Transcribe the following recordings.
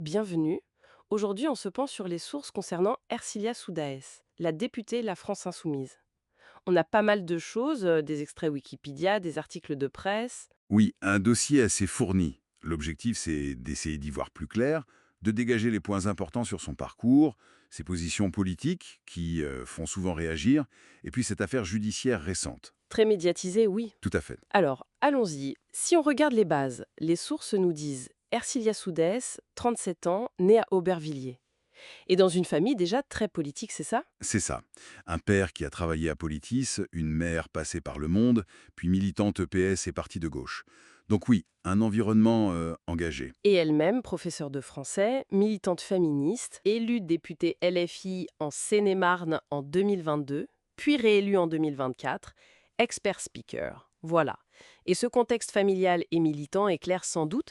Bienvenue. Aujourd'hui, on se penche sur les sources concernant Ercilia Soudaes, la députée La France Insoumise. On a pas mal de choses, des extraits Wikipédia, des articles de presse. Oui, un dossier assez fourni. L'objectif, c'est d'essayer d'y voir plus clair, de dégager les points importants sur son parcours, ses positions politiques qui font souvent réagir, et puis cette affaire judiciaire récente. Très médiatisées, oui. Tout à fait. Alors, allons-y. Si on regarde les bases, les sources nous disent Ercilia Soudaes, 37 ans, née à Aubervilliers. Et dans une famille déjà très politique, c'est ça? C'est ça. Un père qui a travaillé à Politis, une mère passée par Le Monde, puis militante EPS et parti de gauche. Donc oui, un environnement engagé. Et elle-même, professeure de français, militante féministe, élue députée LFI en Seine-et-Marne en 2022, puis réélue en 2024, expert speaker. Voilà. Et ce contexte familial et militant éclaire sans doute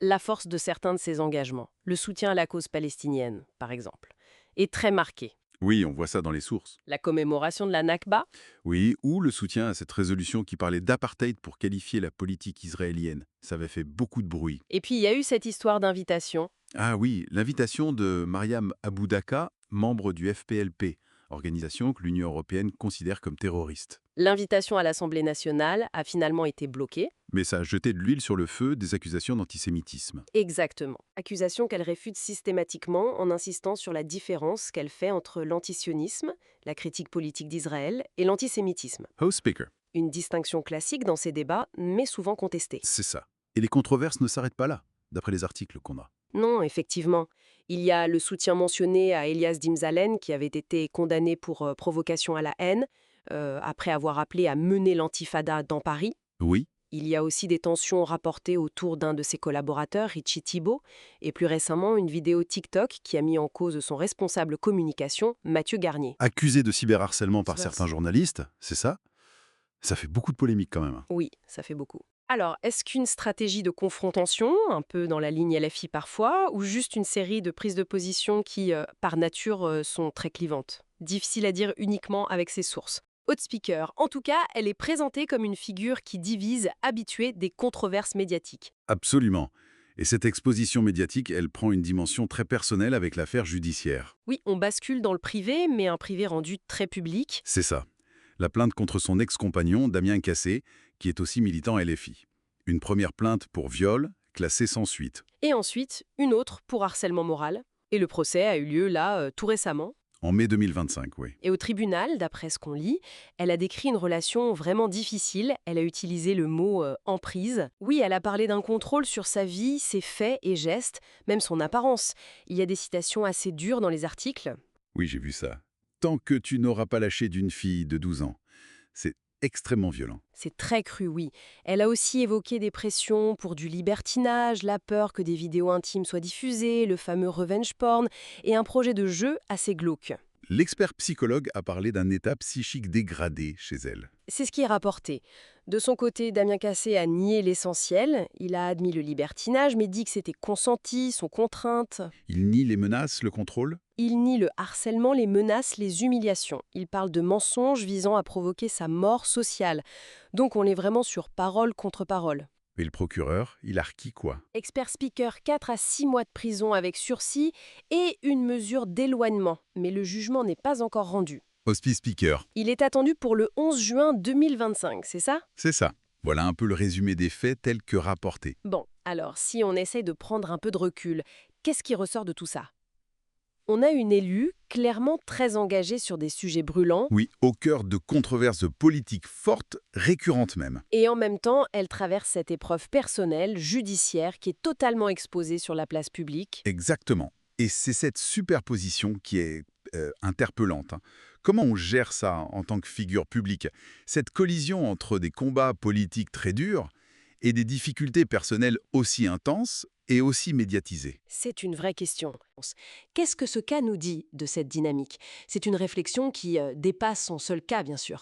la force de certains de ses engagements. Le soutien à la cause palestinienne, par exemple, est très marqué. Oui, on voit ça dans les sources. La commémoration de la Nakba. Oui, ou le soutien à cette résolution qui parlait d'apartheid pour qualifier la politique israélienne. Ça avait fait beaucoup de bruit. Et puis il y a eu cette histoire d'invitation. Ah oui, l'invitation de Mariam Aboudaka, membre du FPLP, organisation que l'Union européenne considère comme terroriste. L'invitation à l'Assemblée nationale a finalement été bloquée. Mais ça a jeté de l'huile sur le feu des accusations d'antisémitisme. Exactement. Accusation qu'elle réfute systématiquement en insistant sur la différence qu'elle fait entre l'antisionisme, la critique politique d'Israël, et l'antisémitisme. House Speaker, Une distinction classique dans ces débats, mais souvent contestée. c'est ça. Et les controverses ne s'arrêtent pas là, d'après les articles qu'on a. Non, effectivement. Il y a le soutien mentionné à Elias Dimzalen qui avait été condamné pour provocation à la haine, après avoir appelé à mener l'antifada dans Paris. Oui, Il y a aussi des tensions rapportées autour d'un de ses collaborateurs, Richie Thibault, et plus récemment une vidéo TikTok qui a mis en cause son responsable communication, Mathieu Garnier. accusé de cyberharcèlement par certains journalistes, c'est ça? Ça fait beaucoup de polémiques quand même. Oui, ça fait beaucoup. Alors, est-ce qu'une stratégie de confrontation, un peu dans la ligne LFI parfois, ou juste une série de prises de position qui, par nature, sont très clivantes? Difficile à dire uniquement avec ses sources. Haute speaker, en tout cas, elle est présentée comme une figure qui divise, habituée des controverses médiatiques. Absolument. Et cette exposition médiatique, elle prend une dimension très personnelle avec l'affaire judiciaire. Oui, on bascule dans le privé, mais un privé rendu très public. C'est ça. La plainte contre son ex-compagnon, Damien Cassé, qui est aussi militant LFI. Une première plainte pour viol, classée sans suite. Et ensuite, une autre pour harcèlement moral. Et le procès a eu lieu là, tout récemment. En mai 2025, oui. Et au tribunal, d'après ce qu'on lit, elle a décrit une relation vraiment difficile. Elle a utilisé le mot emprise. Oui, elle a parlé d'un contrôle sur sa vie, ses faits et gestes, même son apparence. Il y a des citations assez dures dans les articles. Oui, j'ai vu ça. Tant que tu n'auras pas lâché d'une fille de 12 ans. C'est extrêmement violent. C'est très cru, oui. Elle a aussi évoqué des pressions pour du libertinage, la peur que des vidéos intimes soient diffusées, le fameux revenge porn, et un projet de jeu assez glauque. L'expert psychologue a parlé d'un état psychique dégradé chez elle. C'est ce qui est rapporté. De son côté, Damien Cassé a nié l'essentiel. Il a admis le libertinage, mais dit que c'était consenti, sans contrainte. Il nie les menaces, le contrôle. Il nie le harcèlement, les menaces, les humiliations. Il parle de mensonges visant à provoquer sa mort sociale. Donc on est vraiment sur parole contre parole. Et le procureur, il a requis quoi? Expert speaker, 4 à 6 mois de prison avec sursis et une mesure d'éloignement. Mais le jugement n'est pas encore rendu. Hospice speaker. Il est attendu pour le 11 juin 2025, c'est ça? C'est ça. Voilà un peu le résumé des faits tels que rapportés. Bon, alors si on essaye de prendre un peu de recul, qu'est-ce qui ressort de tout ça? On a une élue clairement très engagée sur des sujets brûlants, Oui, au cœur de controverses politiques fortes, récurrentes même. et en même temps, elle traverse cette épreuve personnelle, judiciaire, qui est totalement exposée sur la place publique. Exactement. Et c'est cette superposition qui est interpellante, hein. Comment on gère ça en tant que figure publique? Cette collision entre des combats politiques très durs et des difficultés personnelles aussi intenses et aussi médiatisées. C'est une vraie question. Qu'est-ce que ce cas nous dit de cette dynamique? C'est une réflexion qui dépasse son seul cas, bien sûr.